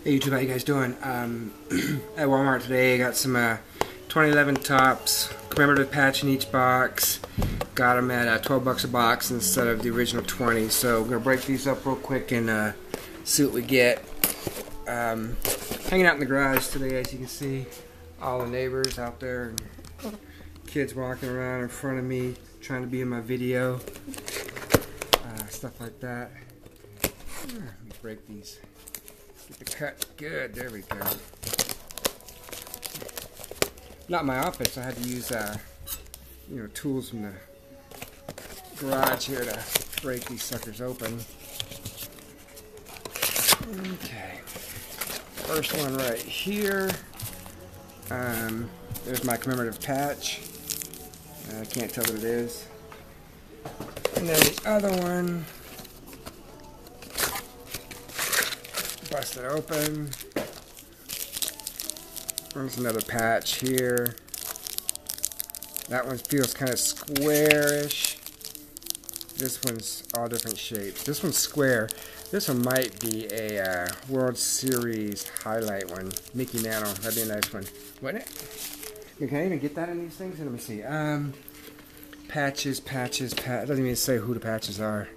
Hey YouTube, how you guys doing? At Walmart today, I got some 2011 Topps commemorative patch in each box. Got them at 12 bucks a box instead of the original 20. So we're gonna break these up real quick and see what we get. Hanging out in the garage today, as you can see, all the neighbors out there, and kids walking around in front of me, trying to be in my video, stuff like that. Let me break these. Get the cut good. There we go. Not in my office. I had to use tools from the garage here to break these suckers open. Okay. First one right here. There's my commemorative patch. I can't tell what it is. And then the other one. Bust it open. There's another patch here. That one feels kind of squarish. This one's all different shapes. This one's square. This one might be a World Series highlight one. Mickey Mantle. That'd be a nice one, wouldn't it? Can I even get that in these things? Let me see. Patches. It doesn't even say who the patches are.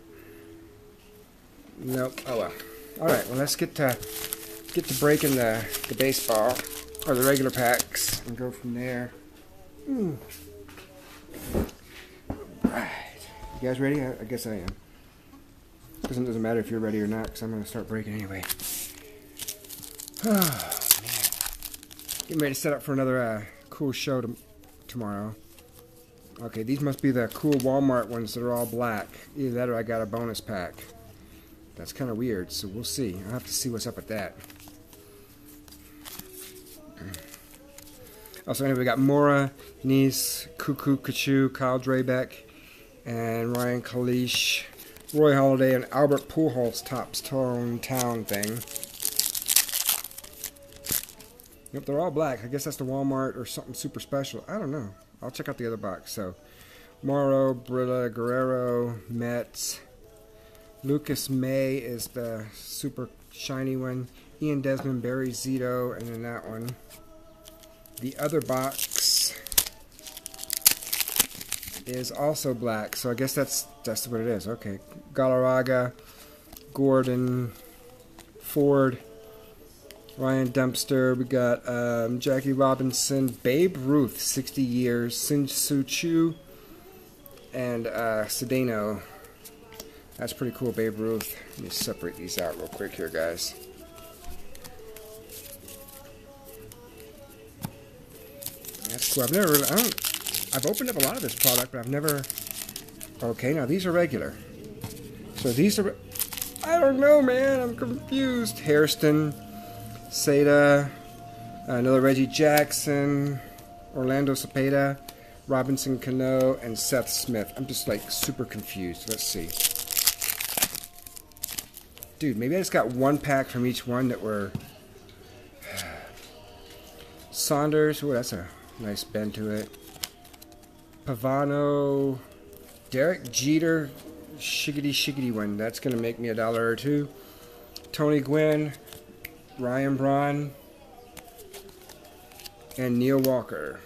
Nope. Oh well. Alright, well let's get to breaking the baseball, or the regular packs, and go from there. Alright. You guys ready? I guess I am. Doesn't matter if you're ready or not, because I'm going to start breaking anyway. Oh, man. Getting ready to set up for another cool show tomorrow. Okay, these must be the cool Walmart ones that are all black. Either that or I got a bonus pack. That's kind of weird, so we'll see. I'll have to see what's up with that. Also, anyway, we got Mora, Nice, Cuckoo, Kachu, Kyle Drabeck, and Ryan Kalish, Roy Halladay, and Albert Pujols Topps Town thing. Yep, they're all black. I guess that's the Walmart or something super special. I don't know. I'll check out the other box. So, Morrow, Brilla, Guerrero, Mets. Lucas May is the super shiny one. Ian Desmond, Barry Zito, and then that one. The other box is also black, so I guess that's what it is. Okay, Galarraga, Gordon, Ford, Ryan Dempster. We got Jackie Robinson, Babe Ruth, 60 years, Shin-Soo Choo, and Cedeno. That's pretty cool, Babe Ruth. Let me separate these out real quick here, guys. That's cool. I've opened up a lot of this product, but I've never. Okay, now these are regular. So these are. I don't know, man. I'm confused. Hairston, Seda, another Reggie Jackson, Orlando Cepeda, Robinson Cano, and Seth Smith. I'm just like super confused. Let's see. Dude, maybe I just got one pack from each one that were Saunders. Oh, that's a nice bend to it. Pavano, Derek Jeter, shiggity one. That's gonna make me $1 or $2. Tony Gwynn, Ryan Braun, and Neil Walker.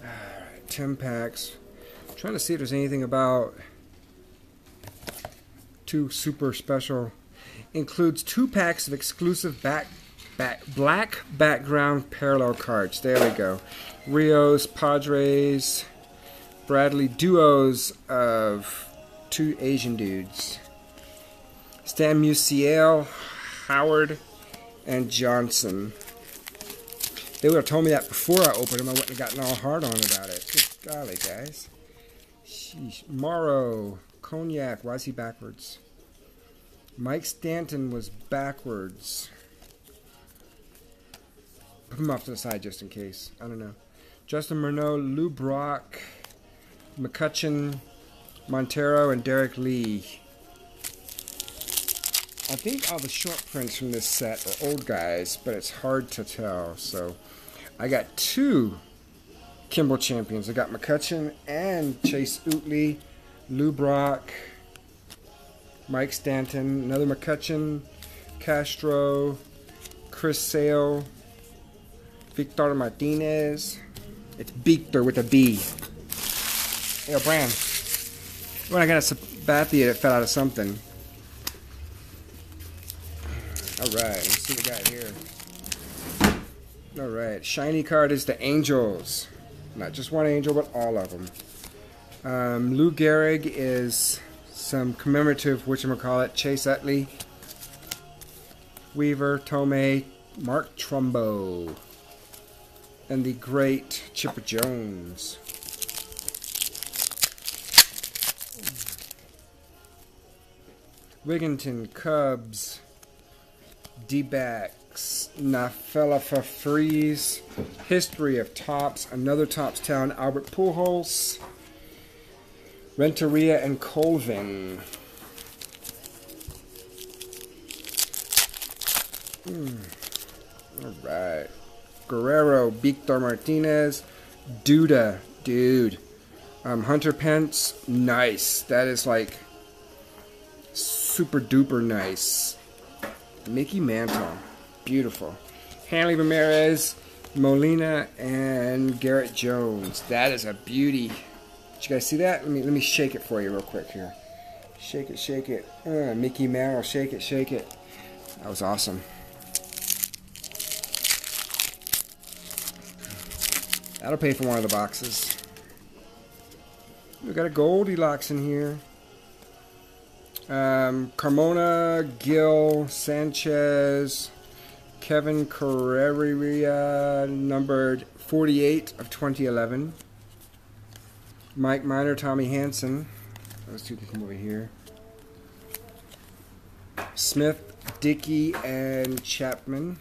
Alright, 10 packs. I'm trying to see if there's anything about two super special. Includes 2 packs of exclusive black background parallel cards. There we go. Rios, Padres, Bradley, duos of 2 Asian dudes. Stan Musial, Howard, and Johnson. They would have told me that before I opened them. I wouldn't have gotten all hard on about it. Good golly, guys. Sheesh. Morrow, Cognac. Why is he backwards? Mike Stanton was backwards. Put him off to the side just in case. I don't know. Justin Murnau, Lou Brock, McCutcheon, Montero, and Derek Lee. I think all the short prints from this set are old guys, but it's hard to tell. So I got 2 Kimball champions. I got McCutchen and Chase Utley, Lou Brock, Mike Stanton, another McCutchen, Castro, Chris Sale, Victor Martinez. It's Victor with a B. Yo, Bram. When I got a Sabathia, it fell out of something. Alright, let's see what we got here. Alright, shiny card is the Angels. Not just one Angel, but all of them. Lou Gehrig is some commemorative, whatchamacallit, Chase Utley, Weaver, Tomei, Mark Trumbo, and the great Chipper Jones. Wigginton, Cubs, D-backs, Nafela Freeze, History of Topps, another Topps town, Albert Pujols, Renteria and Colvin. Alright. Guerrero, Victor Martinez, Duda, dude. Hunter Pence, nice. That is like super duper nice. Mickey Mantle, beautiful. Hanley Ramirez, Molina, and Garrett Jones. That is a beauty. Did you guys see that? Let me shake it for you real quick here. Shake it, shake it. Mickey Mantle, shake it, shake it. That was awesome. That'll pay for one of the boxes. We got a Goldilocks in here. Carmona, Gil, Sanchez, Kevin Carrera, numbered 48 of 2011. Mike Minor, Tommy Hanson. Those two can come over here. Smith, Dickey, and Chapman.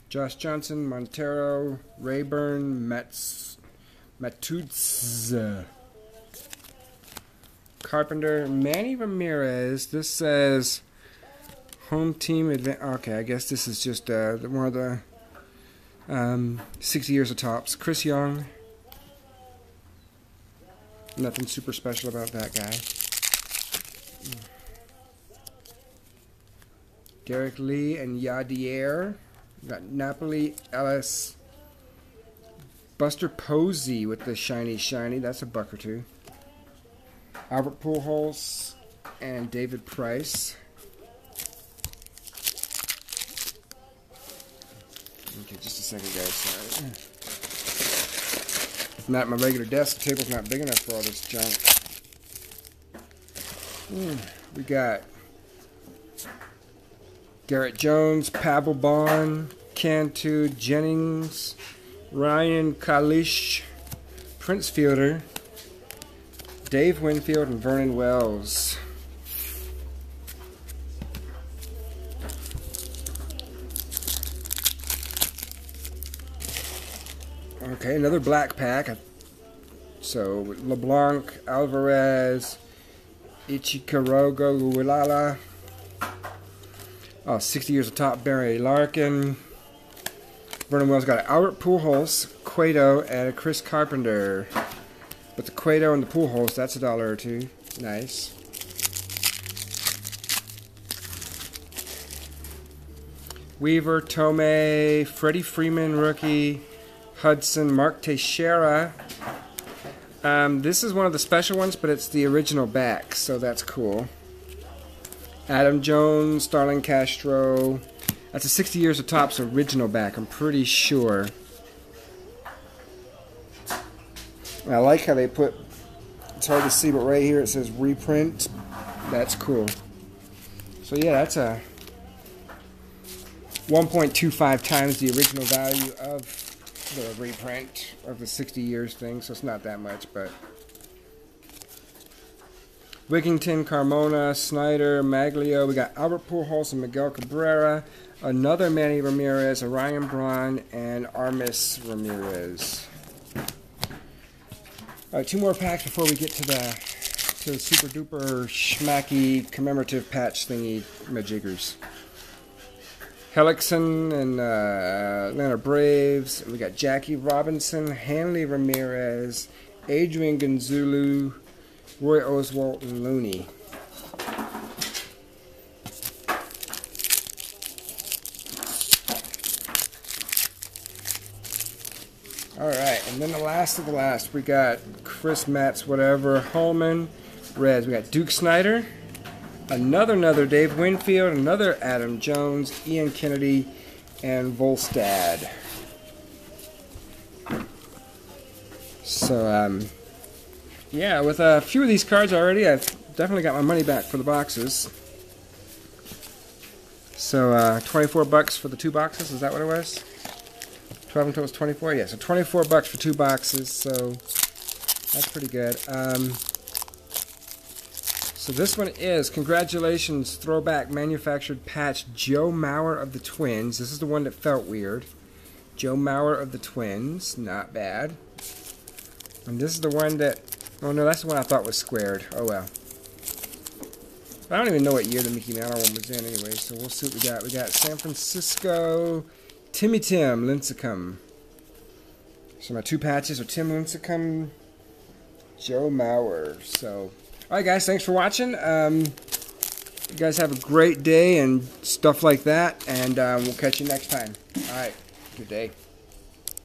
Josh Johnson, Montero, Rayburn, Matutz, Carpenter, Manny Ramirez. This says home team advance. Okay, I guess this is just one of the 60 years of Topps. Chris Young. Nothing super special about that guy. Derek Lee and Yadier. We got Napoli, Ellis, Buster Posey with the shiny. That's a buck or two. Albert Pujols and David Price. Okay, just a second, guys. Sorry. Not my regular desk. The table's not big enough for all this junk. We got Garrett Jones, Pavel Bond, Cantu, Jennings, Ryan Kalish, Prince Fielder, Dave Winfield, and Vernon Wells. Okay, another black pack. So LeBlanc, Alvarez, Ichikarogo, Luilala. Oh, 60 years of Top, Barry Larkin. Vernon Wells got an Albert Pujols, Cueto, and a Chris Carpenter. But the Cueto and the Pujols, that's $1 or $2. Nice. Weaver, Tomei, Freddie Freeman, rookie, Hudson, Mark Teixeira. This is one of the special ones, but it's the original back, so that's cool. Adam Jones, Starlin Castro. That's a 60 years of Topps original back, I'm pretty sure. I like how they put, it's hard to see, but right here it says reprint. That's cool. So yeah, that's a 1.25 times the original value of the reprint of the 60 years thing, so it's not that much, but Wigginton, Carmona, Snyder, Maglio. We got Albert Pujols and Miguel Cabrera. Another Manny Ramirez, Orion Braun, and Armis Ramirez. Alright, 2 more packs before we get to the to super duper schmacky commemorative patch thingy majiggers. Hellickson and Atlanta Braves. We got Jackie Robinson, Hanley Ramirez, Adrian Gonzalez, Roy Oswalt, and Looney. Alright, and then the last of the last, we got Chris Matz, whatever, Holman, Reds. We got Duke Snider, another Dave Winfield, another Adam Jones, Ian Kennedy, and Volstad. So, yeah, with a few of these cards already, I've definitely got my money back for the boxes. So, 24 bucks for the 2 boxes, is that what it was? 12 until it was 24? Yeah, so 24 bucks for 2 boxes, so that's pretty good. So this one is, congratulations, throwback manufactured patch, Joe Mauer of the Twins. This is the one that felt weird. Joe Mauer of the Twins, not bad. And this is the one that, oh no, that's the one I thought was squared. Oh well. I don't even know what year the Mickey Mantle one was in anyway, so we'll see what we got. We got San Francisco, Timmy Tim Lincecum. So my 2 patches are Tim Lincecum, Joe Mauer. So, alright guys, thanks for watching. You guys have a great day and stuff like that, and we'll catch you next time. Alright, good day.